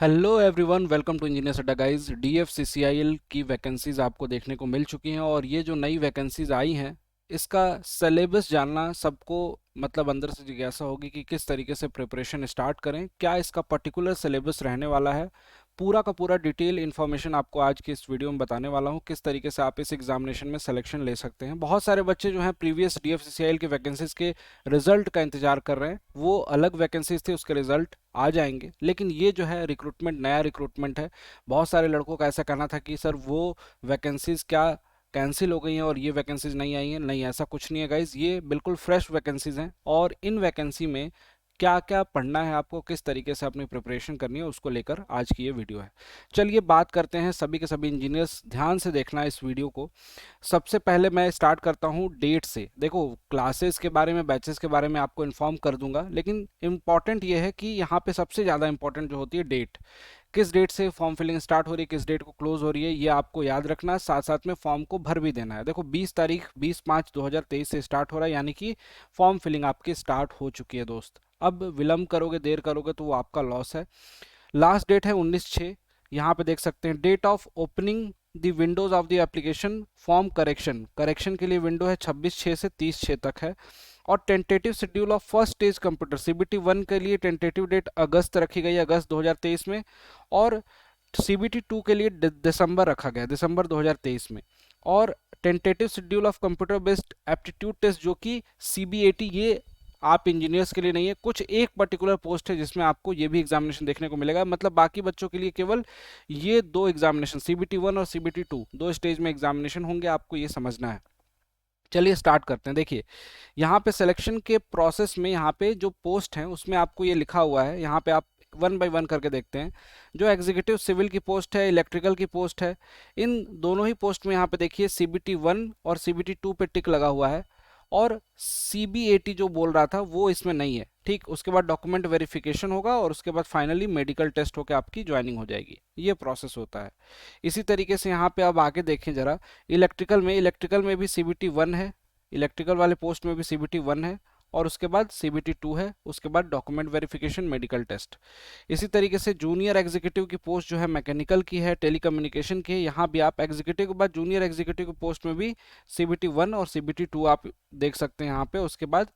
Hello everyone, welcome to Engineers Adda guys. DFCCIL की vacancies आपको देखने को मिल चुकी हैं और ये जो नई वैकेंसीज आई हैं इसका सिलेबस जानना सबको मतलब अंदर से जिज्ञासा होगी कि किस तरीके से प्रिपरेशन स्टार्ट करें, क्या इसका पर्टिकुलर सिलेबस रहने वाला है। पूरा का पूरा डिटेल इन्फॉर्मेशन आपको आज की इस वीडियो में बताने वाला हूँ, किस तरीके से आप इस एग्जामिनेशन में सिलेक्शन ले सकते हैं। बहुत सारे बच्चे जो हैं प्रीवियस डीएफसीसीआईएल की वैकेंसीज के रिजल्ट का इंतजार कर रहे हैं। वो अलग वैकेंसीज थे, उसके रिजल्ट आ जाएंगे, लेकिन ये जो है रिक्रूटमेंट नया रिक्रूटमेंट है। बहुत सारे लड़कों का ऐसा कहना था कि सर वो वैकेंसीज क्या कैंसिल हो गई हैं और ये वैकेंसीज नहीं आई हैं। नहीं, ऐसा कुछ नहीं है गाइज, ये बिल्कुल फ्रेश वैकेंसीज हैं और इन वैकेंसी में क्या क्या पढ़ना है आपको, किस तरीके से अपनी प्रिपरेशन करनी है, उसको लेकर आज की ये वीडियो है। चलिए बात करते हैं। सभी के सभी इंजीनियर्स ध्यान से देखना है इस वीडियो को। सबसे पहले मैं स्टार्ट करता हूँ डेट से। देखो, क्लासेस के बारे में, बैचेस के बारे में आपको इन्फॉर्म कर दूंगा, लेकिन इम्पॉर्टेंट ये है कि यहाँ पे सबसे ज़्यादा इंपॉर्टेंट जो होती है डेट। किस डेट से फॉर्म फिलिंग स्टार्ट हो रही है, किस डेट को क्लोज हो रही है, ये आपको याद रखना है। साथ साथ में फॉर्म को भर भी देना है। देखो 20 5 2023 से स्टार्ट हो रहा है, यानी कि फॉर्म फिलिंग आपकी स्टार्ट हो चुकी है दोस्त। अब विलंब करोगे, देर करोगे तो वो आपका लॉस है। लास्ट डेट है 19/6। यहाँ पे देख सकते हैं date of opening the windows of the application form correction. Correction के लिए विंडो है 26/6 से 30/6 तक है। और tentative schedule of first stage computer CBT 1 के लिए टेंटेटिव डेट अगस्त रखी गई है, अगस्त 2023 में। और सीबीटी 2 के लिए दिसंबर रखा गया है, दिसंबर 2023 में। और tentative schedule of computer based aptitude test जो कि सीबीएटी, ये आप इंजीनियर्स के लिए नहीं है, कुछ एक पर्टिकुलर पोस्ट है जिसमें आपको ये भी एग्जामिनेशन देखने को मिलेगा। मतलब बाकी बच्चों के लिए केवल ये दो एग्जामिनेशन सीबीटी 1 और सीबीटी 2 दो स्टेज में एग्जामिनेशन होंगे, आपको ये समझना है। चलिए स्टार्ट करते हैं। देखिए यहाँ पे सिलेक्शन के प्रोसेस में यहाँ पे जो पोस्ट हैं उसमें आपको ये लिखा हुआ है। यहाँ पे आप वन बाय वन करके देखते हैं। जो एग्जीक्यूटिव सिविल की पोस्ट है, इलेक्ट्रिकल की पोस्ट है, इन दोनों ही पोस्ट में यहाँ पे देखिए सीबीटी 1 और सीबीटी 2 पे टिक लगा हुआ है और सीबीएटी जो बोल रहा था वो इसमें नहीं है। ठीक, उसके बाद डॉक्यूमेंट वेरिफिकेशन होगा और उसके बाद फाइनली मेडिकल टेस्ट होकर आपकी ज्वाइनिंग हो जाएगी। ये प्रोसेस होता है। इसी तरीके से यहाँ पे अब आगे देखें जरा। इलेक्ट्रिकल में भी सीबीटी 1 है, इलेक्ट्रिकल वाले पोस्ट में भी सीबीटी 1 है और उसके बाद सीबीटी 2 है, उसके बाद डॉक्यूमेंट वेरिफिकेशन, मेडिकल टेस्ट। इसी तरीके से जूनियर एग्जीक्यूटिव की पोस्ट जो है मैकेनिकल की है, टेलीकम्युनिकेशन की है। यहाँ भी आप एग्जीक्यूटिव के बाद जूनियर एग्जीक्यूटिव की पोस्ट में भी सीबीटी 1 और सीबीटी 2 आप देख सकते हैं यहाँ पे। उसके बाद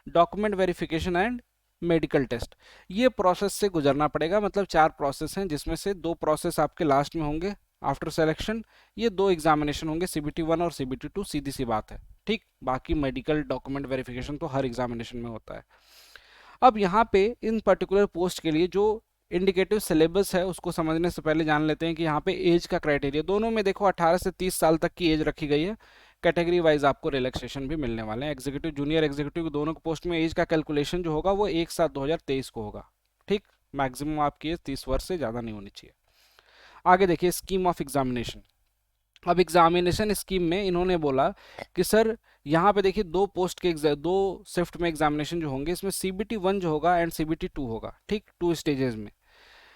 document verification and medical test. ये प्रोसेस से गुजरना पड़ेगा। मतलब 4 प्रोसेस हैं जिसमें से 2 प्रोसेस आपके लास्ट में होंगे आफ्टर सिलेक्शन। ये 2 एग्जामिनेशन होंगे, सीबीटी 1 और सीबीटी 2, सीधी सी बात है। ठीक, बाकी मेडिकल डॉक्यूमेंट वेरिफिकेशन तो हर एग्जामिनेशन में होता है। अब यहाँ पे इन पर्टिकुलर पोस्ट के लिए जो इंडिकेटिव सिलेबस है उसको समझने से पहले जान लेते हैं कि यहाँ पे एज का क्राइटेरिया दोनों में देखो 18 से 30 साल तक की एज रखी गई है। कैटेगरी वाइज आपको रिलैक्सेशन भी मिलने वाले हैं। एग्जीक्यूटिव, जूनियर एग्जीक्यूटिव दोनों पोस्ट में एज का कैलकुलेशन जो होगा वो 1/7/2023 को होगा। ठीक, मैक्सिमम आपकी एज 30 वर्ष से ज़्यादा नहीं होनी चाहिए। आगे देखिए स्कीम ऑफ एग्जामिनेशन। अब एग्जामिनेशन स्कीम में इन्होंने बोला कि सर यहाँ पे देखिए दो पोस्ट के दो शिफ्ट में एग्जामिनेशन जो होंगे, इसमें सीबीटी 1 जो होगा एंड सीबीटी 2 होगा। ठीक, 2 स्टेजेस में।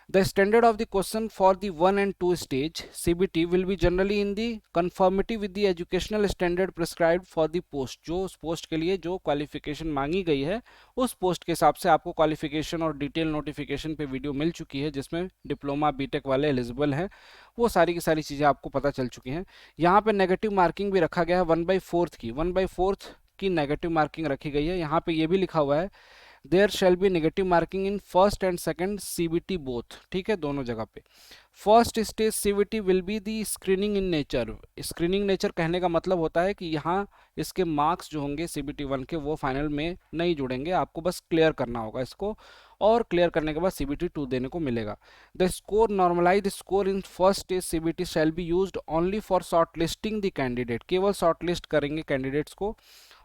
The standard of the question for the 1 and 2 stage CBT will be generally in the conformity with the educational standard prescribed for the post। जो उस पोस्ट के लिए जो क्वालिफिकेशन मांगी गई है उस पोस्ट के हिसाब से आपको क्वालिफिकेशन और डिटेल नोटिफिकेशन पे वीडियो मिल चुकी है जिसमें डिप्लोमा बीटेक वाले एलिजिबल हैं। वो सारी की सारी चीज़ें आपको पता चल चुकी हैं। यहाँ पे नेगेटिव मार्किंग भी रखा गया है 1/4 की, 1/4 की नेगेटिव मार्किंग रखी गई है। यहाँ पे ये भी लिखा हुआ है there shall be negative marking in first and second CBT both. ठीक है, दोनों जगह पे। First stage CBT will be the screening in nature. Screening nature कहने का मतलब होता है कि यहाँ इसके मार्क्स जो होंगे सीबीटी 1 के वो फाइनल में नहीं जुड़ेंगे, आपको बस क्लियर करना होगा इसको और क्लियर करने के बाद सीबीटी 2 देने को मिलेगा। The score normalised score in first stage CBT shall be used only for shortlisting the candidate. केवल शॉर्ट लिस्ट करेंगे कैंडिडेट्स को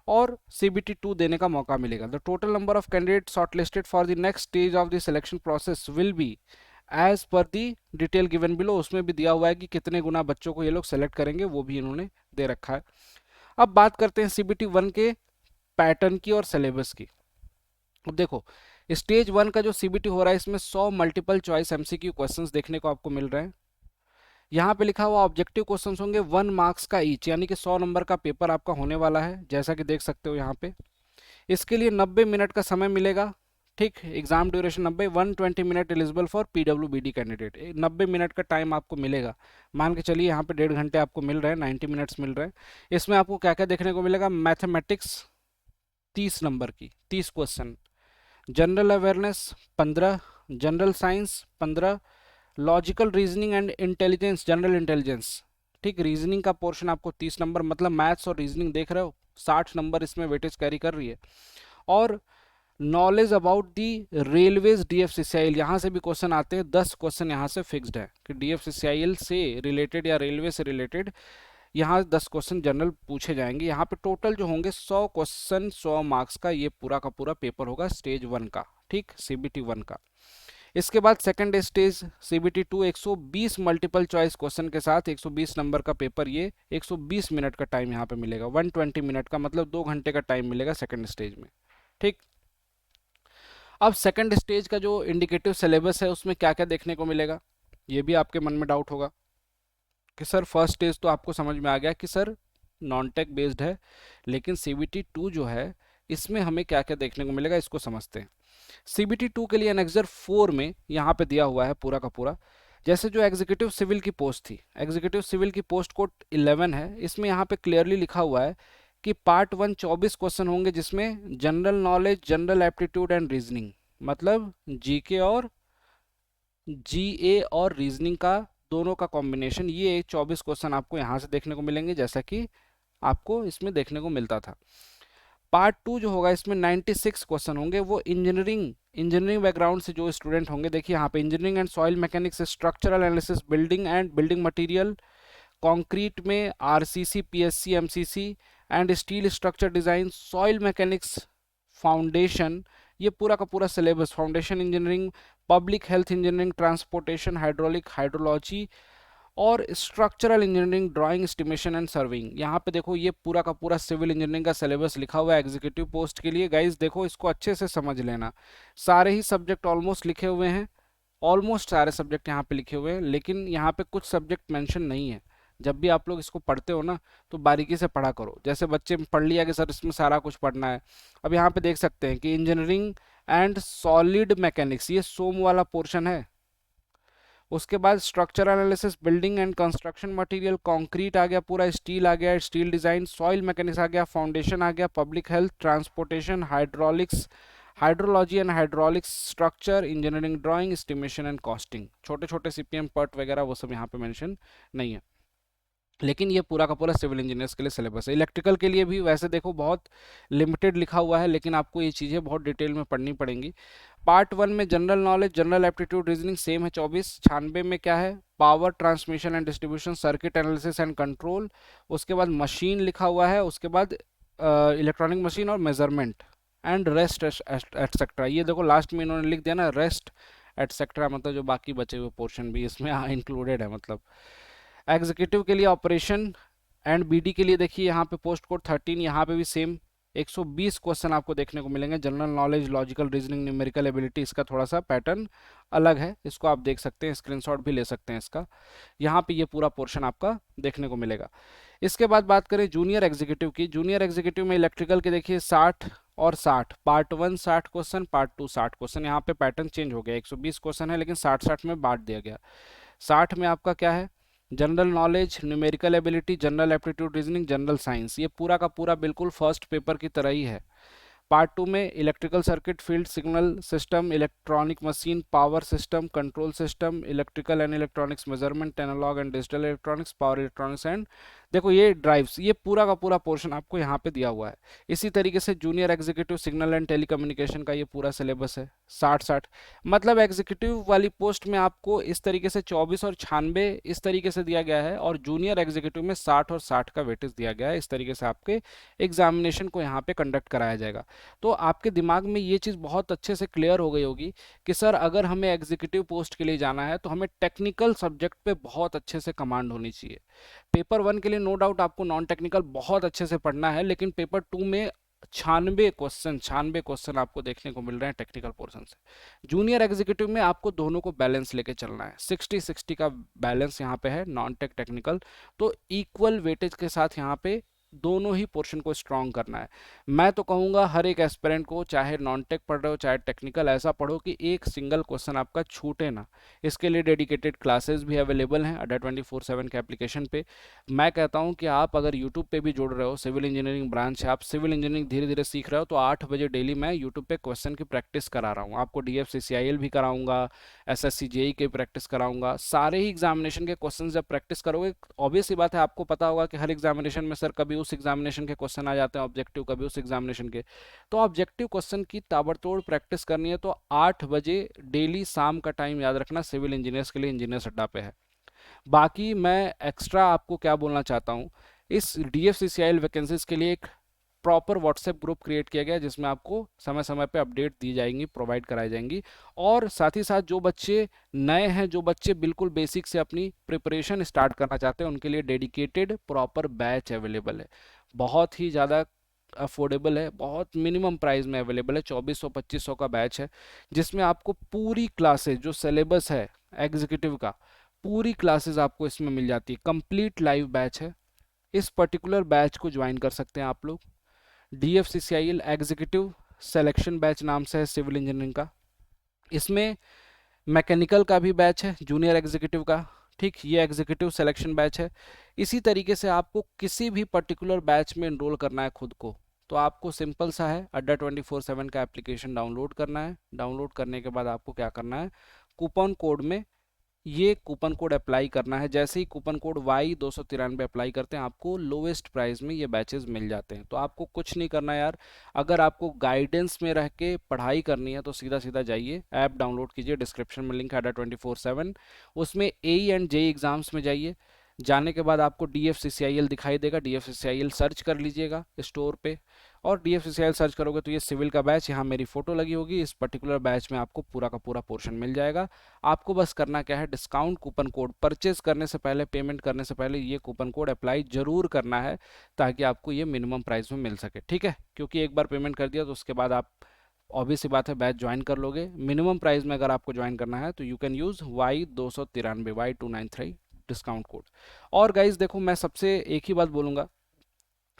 और सीबीटी 2 देने का मौका मिलेगा। The total number of candidate shortlisted for the next stage of the selection process will be as per the detail given below. उसमें भी दिया हुआ है कि कितने गुना बच्चों को ये लोग सेलेक्ट करेंगे, वो भी इन्होंने दे रखा है। अब बात करते हैं सीबीटी 1 के पैटर्न की और सिलेबस की। अब देखो स्टेज 1 का जो सीबीटी हो रहा है इसमें 100 मल्टीपल चॉइस एमसीक्यू क्वेश्चंस देखने को आपको मिल रहे हैं। यहाँ पे लिखा हुआ ऑब्जेक्टिव क्वेश्चंस होंगे 1 मार्क्स का ईच, यानी कि 100 नंबर का पेपर आपका होने वाला है, जैसा कि देख सकते हो यहाँ पे। इसके लिए 90 मिनट का समय मिलेगा। ठीक, exam duration 90, 120 minute eligible for PWBD candidate, 90 minute का टाइम आपको मिलेगा। मान के चलिए यहाँ पे 1.5 घंटे आपको मिल रहे हैं, 90 मिनट्स मिल रहे हैं। इसमें आपको क्या क्या देखने को मिलेगा? मैथमेटिक्स 30 नंबर की, 30 question, general awareness 15, general science 15, logical reasoning and intelligence, general intelligence, ठीक, रीजनिंग का पोर्शन आपको 30 नंबर, मतलब मैथ्स और रीजनिंग देख रहे हो 60 नंबर इसमें वेटेज कैरी कर रही है। और knowledge about the railways DFCCIL, यहाँ से भी क्वेश्चन आते हैं, 10 क्वेश्चन यहाँ से फिक्स्ड है कि DFCCIL से रिलेटेड या रेलवे से रिलेटेड यहाँ 10 क्वेश्चन जनरल पूछे जाएंगे। यहाँ पे टोटल जो होंगे 100 क्वेश्चन 100 मार्क्स का ये पूरा का पूरा पेपर होगा स्टेज 1 का, ठीक, CBT 1 का। इसके बाद second stage CBT 2 120 multiple choice question के साथ 120 नंबर का पेपर, ये 120 मिनट का टाइम यहाँ पे मिलेगा, 120 मिनट का मतलब 2 घंटे का टाइम मिलेगा सेकंड स्टेज में, ठीक। अब सेकंड स्टेज का जो इंडिकेटिव सिलेबस है उसमें क्या क्या देखने को मिलेगा, ये भी आपके मन में डाउट होगा कि सर फर्स्ट स्टेज तो आपको समझ में आ गया कि सर नॉन टेक बेस्ड है, लेकिन CBT 2 जो है इसमें हमें क्या क्या देखने को मिलेगा, इसको समझते हैं। CBT 2 के लिए एनेक्सर 4 में यहाँ पे दिया हुआ है पूरा का पूरा, जैसे जो एग्जीक्यूटिव सिविल की पोस्ट थी, एग्जीक्यूटिव सिविल की पोस्ट कोड 11 है, इसमें यहाँ पे क्लियरली लिखा हुआ है कि पार्ट 1 24 क्वेश्चन होंगे, जिसमें general knowledge, general aptitude and reasoning, मतलब GK और GA और रीजनिंग का दोनों का कॉम्बिनेशन, ये 24 क्वेश्चन आपको यहाँ से देखने को मिलेंगे, जैसा कि आपको इसमें देखने को मिलता था। पार्ट 2 जो होगा इसमें 96 क्वेश्चन होंगे, वो इंजीनियरिंग बैकग्राउंड से जो स्टूडेंट होंगे, देखिए यहाँ पे engineering and soil mechanics, structural analysis, building and building material, concrete में RCC, PSC, MCC and steel structure design, soil mechanics foundation, ये पूरा का पूरा syllabus, foundation engineering, public health engineering, transportation, hydraulic, hydrology और structural engineering, drawing, estimation and serving. यहाँ पे देखो ये पूरा का पूरा सिविल इंजीनियरिंग का सिलेबस लिखा हुआ है एग्जीक्यूटिव पोस्ट के लिए। गाइस देखो इसको अच्छे से समझ लेना, सारे ही सब्जेक्ट ऑलमोस्ट लिखे हुए हैं, ऑलमोस्ट सारे सब्जेक्ट यहाँ पे लिखे हुए हैं, लेकिन यहाँ पे कुछ सब्जेक्ट मेंशन नहीं है। जब भी आप लोग इसको पढ़ते हो ना तो बारीकी से पढ़ा करो, जैसे बच्चे पढ़ लिया कि सर इसमें सारा कुछ पढ़ना है। अब यहाँ पे देख सकते हैं कि इंजीनियरिंग एंड सॉलिड मैकेनिक्स, ये सोम वाला पोर्शन है। उसके बाद structure analysis, building and construction material, concrete आ गया पूरा, स्टील आ गया, स्टील डिजाइन, सॉइल मैकेनिक्स आ गया, फाउंडेशन आ गया, public health, transportation, hydraulics, hydrology and hydraulics, structure, engineering, drawing, estimation and costing, छोटे छोटे CPM पर्ट वगैरह वो सब यहाँ पे मेंशन नहीं है, लेकिन ये पूरा का पूरा सिविल इंजीनियर्स के लिए सिलेबस है। इलेक्ट्रिकल के लिए भी वैसे देखो बहुत लिमिटेड लिखा हुआ है, लेकिन आपको ये चीज़ें बहुत डिटेल में पढ़नी पड़ेंगी। पार्ट 1 में general knowledge, general aptitude, reasoning same है 24, 96 में क्या है, power transmission and distribution, circuit analysis and control, उसके बाद मशीन लिखा हुआ है, उसके बाद इलेक्ट्रॉनिक मशीन और मेजरमेंट एंड रेस्ट एटसेट्रा। ये देखो लास्ट में इन्होंने लिख दिया ना रेस्ट एटसेट्रा, मतलब जो बाकी बचे हुए पोर्शन भी इसमें इंक्लूडेड है। मतलब एग्जीक्यूटिव के लिए ऑपरेशन एंड BD के लिए देखिए यहाँ पे पोस्ट कोड 13, यहाँ पे भी सेम 120 क्वेश्चन आपको देखने को मिलेंगे, general knowledge, logical reasoning, numerical ability, इसका थोड़ा सा पैटर्न अलग है, इसको आप देख सकते हैं, स्क्रीनशॉट भी ले सकते हैं इसका। यहाँ पे ये पूरा पोर्शन आपका देखने को मिलेगा। इसके बाद बात करें जूनियर एग्जीक्यूटिव की, जूनियर एग्जीक्यूटिव में इलेक्ट्रिकल के देखिए 60 और 60, पार्ट 1 60 क्वेश्चन, पार्ट 2 60 क्वेश्चन, यहाँ पे पैटर्न चेंज हो गया, 120 क्वेश्चन है लेकिन 60-60 में बांट दिया गया। 60 में आपका क्या है, general knowledge, numerical ability, general aptitude, reasoning, general science, ये पूरा का पूरा बिल्कुल फर्स्ट पेपर की तरह ही है। पार्ट 2 में electrical circuit, field signal system, electronic machine, power system, control system, electrical and electronics measurement, analogue and digital electronics, power electronics and देखो ये ड्राइव्स, ये पूरा का पूरा पोर्शन आपको यहाँ पे दिया हुआ है। इसी तरीके से junior executive signal and telecommunication का ये पूरा सिलेबस है 60-60, मतलब एग्जीक्यूटिव वाली पोस्ट में आपको इस तरीके से 24 और 96 इस तरीके से दिया गया है, और जूनियर एग्जीक्यूटिव में 60 और 60 का वेटेज दिया गया है। इस तरीके से आपके एग्जामिनेशन को यहाँ पे कंडक्ट कराया जाएगा। तो आपके दिमाग में ये चीज़ बहुत अच्छे से क्लियर हो गई होगी कि सर अगर हमें एग्जीक्यूटिव पोस्ट के लिए जाना है तो हमें टेक्निकल सब्जेक्ट पे बहुत अच्छे से कमांड होनी चाहिए। पेपर 1 के लिए नो डाउट आपको नॉन टेक्निकल बहुत अच्छे से पढ़ना है, लेकिन पेपर 2 में 96 क्वेश्चन आपको देखने को मिल रहे हैं टेक्निकल पोर्शन से। जूनियर एग्जीक्यूटिव में आपको दोनों को बैलेंस लेके चलना है, 60-60 का बैलेंस यहाँ पे है, नॉन टेक टेक्निकल, तो इक्वल वेटेज के साथ यहाँ पे दोनों ही पोर्शन को स्ट्रॉन्ग करना है। मैं तो कहूँगा हर एक एस्पिरेंट को, चाहे नॉन टेक पढ़ रहे हो चाहे टेक्निकल, ऐसा पढ़ो कि एक सिंगल क्वेश्चन आपका छूटे ना। इसके लिए डेडिकेटेड क्लासेस भी अवेलेबल हैं अड्डा 24/7 के एप्लीकेशन पे। मैं कहता हूँ कि आप अगर यूट्यूब पे भी जुड़ रहे हो, सिविल इंजीनियरिंग ब्रांच है, आप सिविल इंजीनियरिंग धीरे धीरे सीख रहे हो, तो 8 बजे डेली मैं यूट्यूब पे क्वेश्चन की प्रैक्टिस करा रहा हूँ। आपको DFCCIL भी कराऊंगा, SSC JEE की प्रैक्टिस कराऊंगा। सारे ही एग्जामिनेशन के क्वेश्चन जब प्रैक्टिस करोगे, ऑब्वियस सी बात है, आपको पता होगा कि हर एग्जामिनेशन में सर कभी उस एग्जामिनेशन के क्वेश्चन आ जाते हैं ऑब्जेक्टिव, कभी उस एग्जामिनेशन के। तो ऑब्जेक्टिव क्वेश्चन की ताबड़तोड़ प्रैक्टिस करनी है तो 8 बजे डेली शाम का टाइम याद रखना सिविल इंजीनियर्स के लिए इंजीनियर्स अड्डा पे है। बाकी मैं एक्स्ट्रा आपको क्या बोलना चाहता हूँ, इस DFCCIL वैकेंसीज के लिए एक प्रॉपर व्हाट्सएप ग्रुप क्रिएट किया गया है, जिसमें आपको समय समय पे अपडेट दी जाएंगी, प्रोवाइड कराई जाएंगी। और साथ ही साथ जो बच्चे नए हैं, जो बच्चे बिल्कुल बेसिक से अपनी प्रिपरेशन स्टार्ट करना चाहते हैं, उनके लिए डेडिकेटेड प्रॉपर बैच अवेलेबल है। बहुत ही ज़्यादा अफोर्डेबल है, बहुत मिनिमम प्राइस में अवेलेबल है। 2400-2500 का बैच है, जिसमें आपको पूरी क्लासेस, जो सिलेबस है एग्जीक्यूटिव का, पूरी क्लासेस आपको इसमें मिल जाती है। कंप्लीट लाइव बैच है। इस पर्टिकुलर बैच को ज्वाइन कर सकते हैं आप लोग। DFCCIL एग्जीक्यूटिव सिलेक्शन बैच नाम से है सिविल इंजीनियरिंग का। इसमें मैकेनिकल का भी बैच है, जूनियर एग्जीक्यूटिव का। ठीक, ये एग्जीक्यूटिव सिलेक्शन बैच है। इसी तरीके से आपको किसी भी पर्टिकुलर बैच में एनरोल करना है खुद को, तो आपको सिंपल सा है, अड्डा 24/7 का एप्लीकेशन डाउनलोड करना है। डाउनलोड करने के बाद आपको क्या करना है, कूपन कोड में ये कूपन कोड अप्लाई करना है। जैसे ही कूपन कोड Y293 अप्लाई करते हैं, आपको लोवेस्ट प्राइस में ये बैचेस मिल जाते हैं। तो आपको कुछ नहीं करना यार, अगर आपको गाइडेंस में रह के पढ़ाई करनी है तो सीधा सीधा जाइए, ऐप डाउनलोड कीजिए, डिस्क्रिप्शन में लिंक है अड्डा 24/7, उसमें AE एंड JEE एग्जाम्स में जाइए। जाने के बाद आपको DFCCIL दिखाई देगा, DFCCIL सर्च कर लीजिएगा स्टोर पे, और DFCCIL सर्च करोगे तो ये सिविल का बैच, यहाँ मेरी फोटो लगी होगी, इस पर्टिकुलर बैच में आपको पूरा का पूरा पोर्शन मिल जाएगा। आपको बस करना क्या है, डिस्काउंट कूपन कोड परचेज करने से पहले, पेमेंट करने से पहले ये कूपन कोड अप्लाई जरूर करना है, ताकि आपको ये मिनिमम प्राइस में मिल सके। ठीक है, क्योंकि एक बार पेमेंट कर दिया तो उसके बाद आप ऑब्वियस सी बात है बैच ज्वाइन कर लोगे। मिनिमम प्राइस में अगर आपको ज्वाइन करना है तो you can use Y293 discount code. और गाइज देखो, मैं सबसे एक ही बात बोलूँगा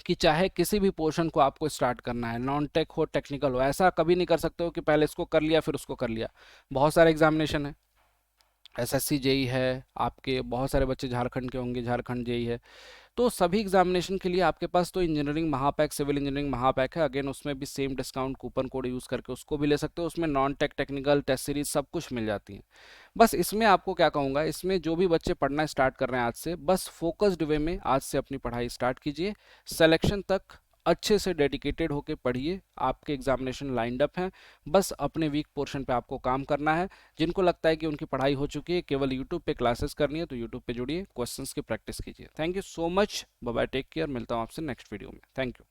कि चाहे किसी भी पोर्शन को आपको स्टार्ट करना है, नॉन टेक हो टेक्निकल हो, ऐसा कभी नहीं कर सकते हो कि पहले इसको कर लिया फिर उसको कर लिया। बहुत सारे एग्जामिनेशन है, SSC JEE है, आपके बहुत सारे बच्चे झारखंड के होंगे, झारखंड JEE है। तो सभी एग्जामिनेशन के लिए आपके पास तो engineering Mahapack, civil engineering Mahapack है। अगेन उसमें भी same discount coupon code use करके उसको भी ले सकते हो। उसमें non tech, technical, test series सब कुछ मिल जाती है। बस इसमें आपको क्या कहूँगा, इसमें जो भी बच्चे पढ़ना स्टार्ट कर रहे हैं आज से, बस फोकस्ड वे में आज से अपनी पढ़ाई स्टार्ट कीजिए। सिलेक्शन तक अच्छे से डेडिकेटेड होके पढ़िए, आपके एग्जामिनेशन लाइंड अप हैं। बस अपने वीक पोर्शन पे आपको काम करना है। जिनको लगता है कि उनकी पढ़ाई हो चुकी है, केवल यूट्यूब पे क्लासेस करनी है, तो यूट्यूब पे जुड़िए, क्वेश्चंस की प्रैक्टिस कीजिए। Thank you so much, bye bye, take care, मिलता हूँ आपसे नेक्स्ट वीडियो में। Thank you.